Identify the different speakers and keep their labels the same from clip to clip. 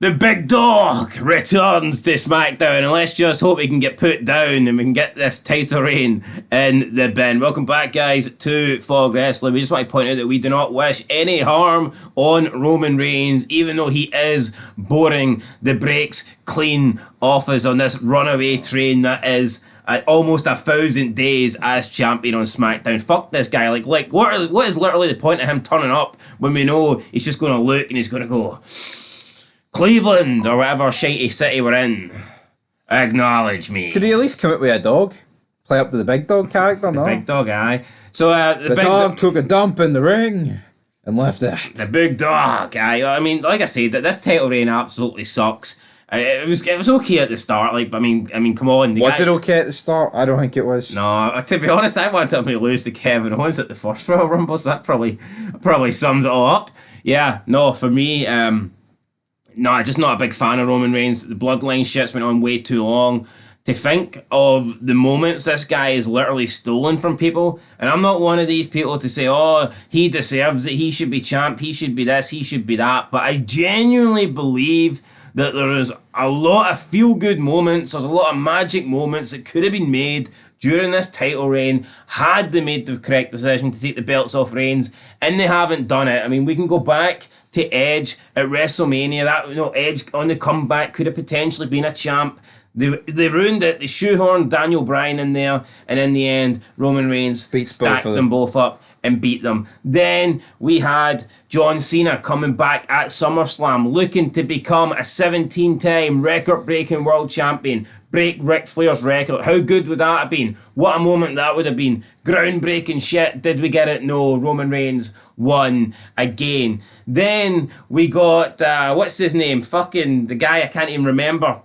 Speaker 1: The big dog returns to SmackDown, and let's just hope he can get put down and we can get this title reign in the bin. Welcome back, guys, to Fog Wrestling. We just want to point out that we do not wish any harm on Roman Reigns, even though he is boring the brakes clean off us on this runaway train that is almost 1,000 days as champion on SmackDown. Fuck this guy. Like what is literally the point of him turning up when we know he's just going to look and he's going to go, Cleveland, or whatever shitey city we're in, acknowledge me.
Speaker 2: Could he at least come up with a dog? Play up to the big dog character, no?
Speaker 1: The big dog, aye. So
Speaker 2: the big dog took a dump in the ring and left it.
Speaker 1: The big dog, aye. I mean, like I said, this title reign absolutely sucks. It was okay at the start, like, I mean, come on.
Speaker 2: Was it okay at the start? I don't think it was.
Speaker 1: No, to be honest, I wanted him to lose to Kevin Owens at the first Royal Rumble, so that probably sums it all up. Yeah, no, for me, no, just not a big fan of Roman Reigns. The bloodline shit's been on way too long. To think of the moments this guy is literally stolen from people, and I'm not one of these people to say, oh, he deserves it, he should be champ, he should be this, he should be that, but I genuinely believe that there is a lot of feel-good moments, there's a lot of magic moments that could have been made during this title reign had they made the correct decision to take the belts off Reigns, and they haven't done it. I mean, we can go back to Edge at WrestleMania. That, Edge on the comeback could have potentially been a champ. They ruined it. They shoehorned Daniel Bryan in there, and in the end, Roman Reigns stacked them both up and beat them. Then we had John Cena coming back at SummerSlam, looking to become a 17-time record-breaking world champion, break Ric Flair's record. How good would that have been? What a moment that would have been. Groundbreaking shit. Did we get it? No. Roman Reigns won again. Then we got, what's his name? Fucking the guy I can't even remember.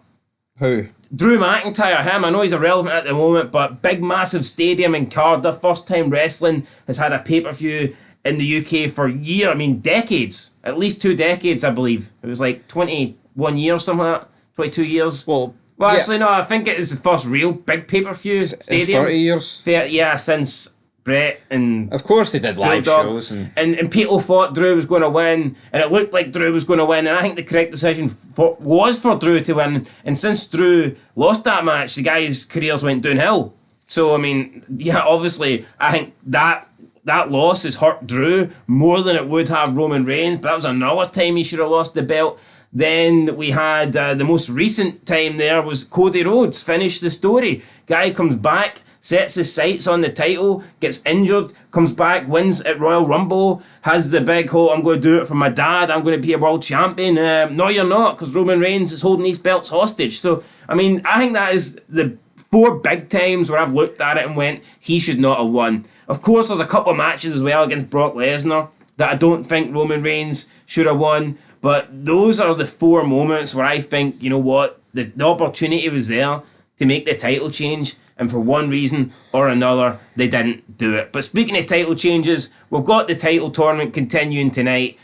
Speaker 2: Who?
Speaker 1: Drew McIntyre, him. I know he's irrelevant at the moment, but big massive stadium in Cardiff, first time wrestling, has had a pay-per-view in the UK for years, decades. At least 2 decades, I believe. It was like 21 years, something like that. 22 years. Well, actually, no, I think it is the first real big pay-per-view stadium.
Speaker 2: 30 years?
Speaker 1: Yeah, since Brett and...
Speaker 2: Of course they did live shows.
Speaker 1: And people thought Drew was going to win, and it looked like Drew was going to win, and I think the correct decision was for Drew to win. And since Drew lost that match, the guy's careers went downhill. So, I mean, yeah, obviously, I think that loss has hurt Drew more than it would have Roman Reigns, but that was another time he should have lost the belt. Then we had the most recent time there was Cody Rhodes, finished the story. Guy comes back, sets his sights on the title, gets injured, comes back, wins at Royal Rumble, has the big whole, I'm going to do it for my dad, I'm going to be a world champion. No, you're not, because Roman Reigns is holding these belts hostage. So, I mean, I think that is the 4 big times where I've looked at it and went, he should not have won. Of course, there's a couple of matches as well against Brock Lesnar that I don't think Roman Reigns should have won, but those are the 4 moments where I think, you know what, the opportunity was there to make the title change, and for one reason or another, they didn't do it. But speaking of title changes, we've got the title tournament continuing tonight.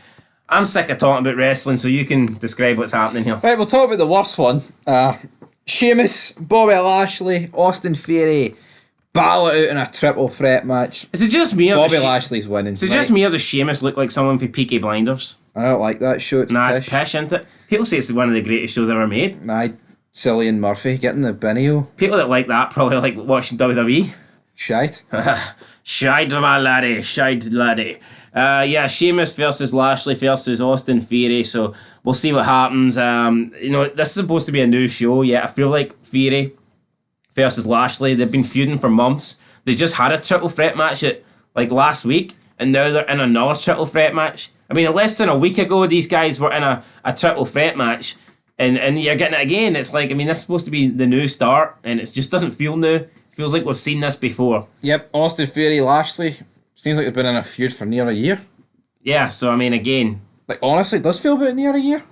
Speaker 1: I'm sick of talking about wrestling, so you can describe what's happening here.
Speaker 2: Right, we'll talk about the worst one. Sheamus, Bobby Lashley, Austin Theory battle it out in a triple threat match.
Speaker 1: Is it just me or
Speaker 2: Bobby Lashley's winning?
Speaker 1: Is it just me or does Sheamus look like someone for Peaky Blinders?
Speaker 2: I don't like that show. It's
Speaker 1: pish. It's pish, isn't it? People say it's one of the greatest shows ever made.
Speaker 2: Nah, Cillian Murphy getting the Benio.
Speaker 1: People that like that probably like watching WWE.
Speaker 2: Shite.
Speaker 1: Shite, my laddie. Shite, laddie. Yeah, Sheamus versus Lashley versus Austin Theory. So we'll see what happens. This is supposed to be a new show. Yeah, I feel like Theory versus Lashley, they've been feuding for months. They just had a triple threat match at last week, and now they're in another triple threat match. I mean, less than a week ago, these guys were in a triple threat match. And you're getting it again. It's like, I mean, this is supposed to be the new start, and it just doesn't feel new. It feels like we've seen this before.
Speaker 2: Yep, Austin Theory, Lashley, seems like they've been in a feud for near a year.
Speaker 1: Yeah, so I mean, again...
Speaker 2: honestly, it does feel about near a year.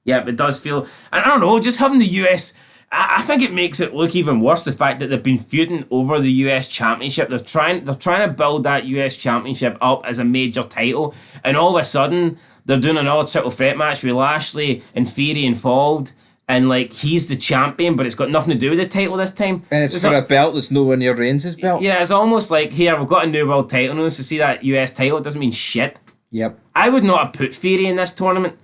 Speaker 1: Yeah, it does feel... And I don't know, just having the US... I think it makes it look even worse, the fact that they've been feuding over the US Championship. They're trying to build that US Championship up as a major title, and all of a sudden... They're doing another triple threat match with Lashley and Theory involved, and he's the champion, but it's got nothing to do with the title this time.
Speaker 2: And it's for a belt that's nowhere near Reigns' belt.
Speaker 1: Yeah, it's almost like, here, we've got a new world title now, so see that US title, it doesn't mean shit.
Speaker 2: Yep.
Speaker 1: I would not have put Theory in this tournament.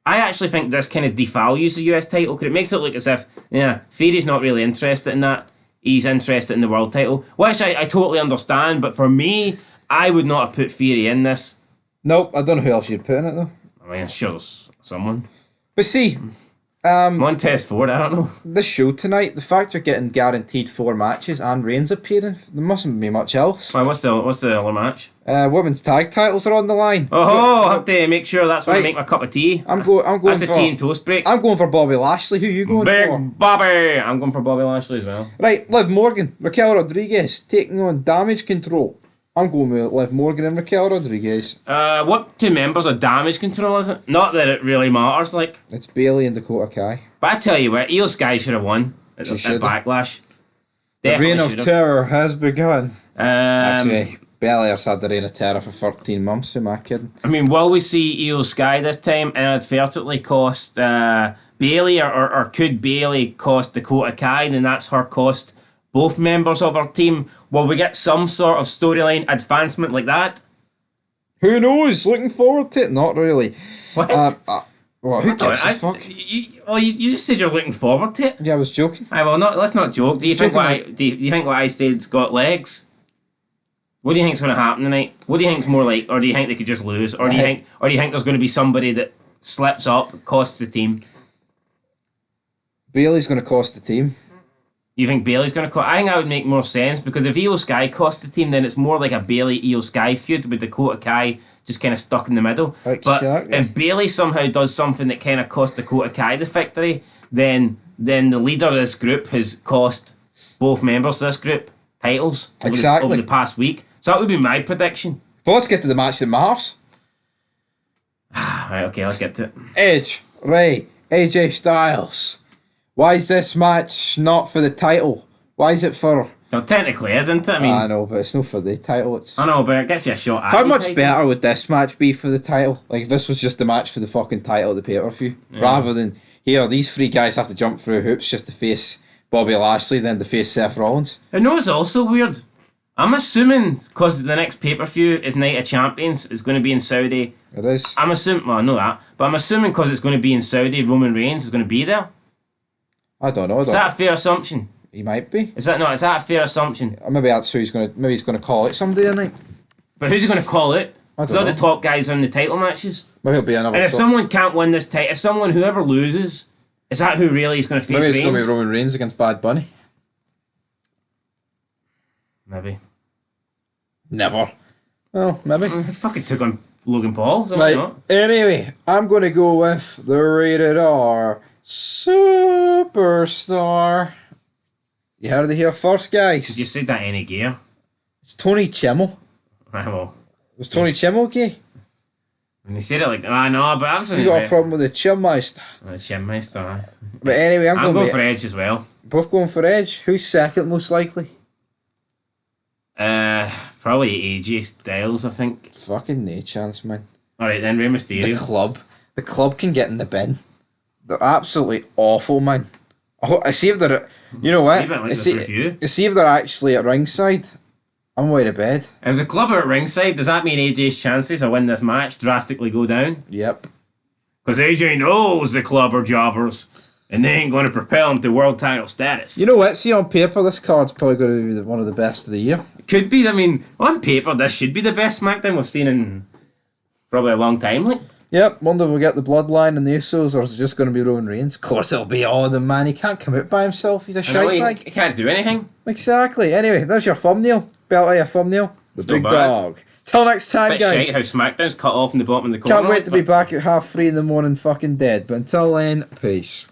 Speaker 1: I actually think this kind of devalues the US title because it makes it look as if, Theory's not really interested in that. He's interested in the world title, which I totally understand. But for me, I would not have put Theory in this.
Speaker 2: Nope, I don't know who else you'd put in it though.
Speaker 1: I mean, I'm sure there's someone.
Speaker 2: But see,
Speaker 1: Montez Ford, I don't know.
Speaker 2: this show tonight, the fact you're getting guaranteed 4 matches and Reigns appearing, there mustn't be much else.
Speaker 1: Why, what's the other match?
Speaker 2: Women's tag titles are on the line.
Speaker 1: Oh, I have to make sure that's when I
Speaker 2: Right.
Speaker 1: make my cup of tea.
Speaker 2: I'm going.
Speaker 1: That's the
Speaker 2: for,
Speaker 1: tea and toast break.
Speaker 2: I'm going for Bobby Lashley. Who are you going
Speaker 1: Big
Speaker 2: for?
Speaker 1: Bobby. I'm going for Bobby Lashley as well.
Speaker 2: Right, Liv Morgan, Raquel Rodriguez taking on Damage Control. I'm going with Liv Morgan and Raquel Rodriguez.
Speaker 1: What 2 members of Damage Control is it? Not that it really matters, like.
Speaker 2: It's Bailey and Dakota Kai.
Speaker 1: But I tell you what, Io Sky should have won at Backlash.
Speaker 2: The
Speaker 1: Definitely
Speaker 2: reign of
Speaker 1: should have.
Speaker 2: terror has begun.
Speaker 1: Actually,
Speaker 2: Belair's had the reign of terror for 13 months. Am I kidding?
Speaker 1: I mean, will we see Io Sky this time inadvertently cost Bailey, or could Bailey cost Dakota Kai, and that's her cost both members of her team? Will we get some sort of storyline advancement like that?
Speaker 2: Who knows? Looking forward to it. Not really.
Speaker 1: What?
Speaker 2: Well, who gives a fuck?
Speaker 1: You just said you're looking forward to it.
Speaker 2: Yeah, I was joking.
Speaker 1: Aye, well, let's not joke. Do you think what I said's got legs? What do you think's going to happen tonight? What do you think's more like, or do you think they could just lose, or do you think there's going to be somebody that slips up, costs the team?
Speaker 2: Bailey's going to cost the team.
Speaker 1: You think Bailey's going to cost? I think that would make more sense because if Io Sky costs the team, then it's more like a Bailey Io Sky feud with Dakota Kai just kind of stuck in the middle.
Speaker 2: Exactly.
Speaker 1: But if Bailey somehow does something that kind of cost Dakota Kai the victory, then the leader of this group has cost both members of this group titles over the past week. So that would be my prediction.
Speaker 2: But let's get to the match that matters.
Speaker 1: Right, okay, let's get to it.
Speaker 2: Edge, Ray, AJ Styles. Why is this match not for the title? Why is it for...
Speaker 1: Well, technically, isn't it? I mean,
Speaker 2: I know, but it's not for the title.
Speaker 1: I know, but it gets you a shot at
Speaker 2: How
Speaker 1: the
Speaker 2: much
Speaker 1: title.
Speaker 2: better would this match be for the title? Like, if this was just the match for the fucking title of the pay-per-view.
Speaker 1: Yeah.
Speaker 2: Rather than, here, these 3 guys have to jump through hoops just to face Bobby Lashley, then to face Seth Rollins.
Speaker 1: I know it's also weird. I'm assuming, because the next pay-per-view is Night of Champions, is going to be in Saudi.
Speaker 2: It is.
Speaker 1: I'm assuming, well, I know that, but I'm assuming because it's going to be in Saudi, Roman Reigns is going to be there.
Speaker 2: I don't know.
Speaker 1: Is that a fair assumption?
Speaker 2: He might be.
Speaker 1: Is that a fair assumption?
Speaker 2: Or maybe that's who he's going to... Maybe he's going to call it somebody tonight.
Speaker 1: But who's he going to call it?
Speaker 2: I
Speaker 1: Because
Speaker 2: don't
Speaker 1: they're the
Speaker 2: know.
Speaker 1: top guys in the title matches.
Speaker 2: Maybe it'll be another...
Speaker 1: And if someone can't win this title, whoever loses, is that who really is going to face
Speaker 2: Maybe it's
Speaker 1: Reigns?
Speaker 2: going to be Roman Reigns against Bad Bunny.
Speaker 1: Maybe.
Speaker 2: Never. Oh, maybe.
Speaker 1: He fucking took on Logan Paul, so why
Speaker 2: Right.
Speaker 1: not?
Speaker 2: Anyway, I'm going to go with the rated R Superstar. You heard it here first, guys.
Speaker 1: You said that any gear.
Speaker 2: It's Tony Chimmel.
Speaker 1: Well,
Speaker 2: Was Tony Chimmel gay?
Speaker 1: when you said it like, I know, but I was
Speaker 2: You got a problem with the Chimmeister.
Speaker 1: The Chimmeister.
Speaker 2: But anyway, I'm
Speaker 1: I'm
Speaker 2: going
Speaker 1: going for Edge as well.
Speaker 2: both going for Edge. Who's second most likely?
Speaker 1: Probably AJ Styles, I think.
Speaker 2: Fucking no chance, man.
Speaker 1: Alright then, Rey
Speaker 2: The
Speaker 1: Mysterio.
Speaker 2: club. The club can get in the bin. They're absolutely awful, man. I see if they're... You know what?
Speaker 1: Leave it like
Speaker 2: I
Speaker 1: this
Speaker 2: see,
Speaker 1: review.
Speaker 2: I see if they're actually at ringside. I'm way to bed.
Speaker 1: If the club are at ringside, does that mean AJ's chances of winning this match drastically go down?
Speaker 2: Yep.
Speaker 1: Because AJ knows the club are jobbers, and they ain't going to propel him to world title status.
Speaker 2: You know what? See, on paper, this card's probably going to be one of the best of the year.
Speaker 1: Could be, I mean, on paper, this should be the best SmackDown we've seen in probably a long time, like.
Speaker 2: Yep, wonder if we'll get the Bloodline and the Usos, or is it just going to be Roman Reigns? Of course it'll be all of them, man. He can't commit by himself. He's a
Speaker 1: I know,
Speaker 2: shite bag.
Speaker 1: he can't do anything.
Speaker 2: Exactly. Anyway, there's your thumbnail. Belt your thumbnail. The
Speaker 1: It's not
Speaker 2: big
Speaker 1: bad.
Speaker 2: dog. Till next time,
Speaker 1: Bit
Speaker 2: guys.
Speaker 1: shite how SmackDown's cut off in the bottom of the corner.
Speaker 2: Can't wait to be back at 3:30 fucking dead. But until then, peace.